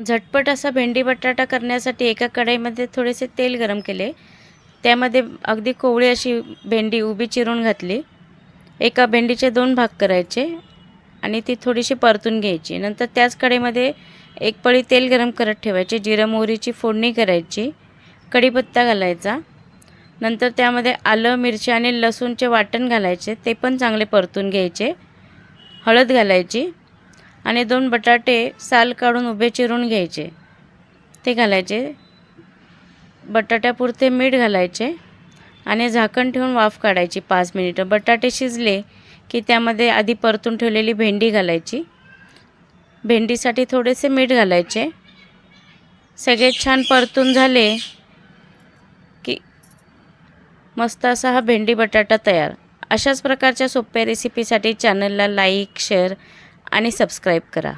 झटपट असा भेंडी बटाटा करण्यासाठी एका कढईमध्ये थोडेसे तेल गरम केले. त्यामध्ये अगदी कोवळी अशी भेंडी उभी चिरून घातली. एका भेंडीचे 2 भाग करायचे आणि ती थोडीशी परतून घ्यायची. नंतर त्याच कढईमध्ये एक पळी तेल गरम करत ठेवायचे. जिरं मोहरीची फोडणी करायची. कढीपत्ता घालायचा. नंतर त्यामध्ये आलं, मिरची आणि लसूणचे वाटण घालायचे. ते पण चांगले परतून घ्यायचे. हळद घालायची आणि 2 बटाटे साल काढून उभे चिरून घ्यायचे, ते घालायचे. बटाट्यापुरते मीठ घालायचे आणि झाकण ठेवून वाफ काढायची 5 मिनिटं. बटाटे शिजले की त्यामध्ये आधी परतून ठेवलेली भेंडी घालायची. भेंडीसाठी थोडेसे मीठ घालायचे. सगळे छान परतून झाले की मस्त असा हा भेंडी बटाटा तयार. अशाच प्रकारच्या सोप्या रेसिपीसाठी चॅनलला लाईक, शेअर आणि सबस्क्राईब करा.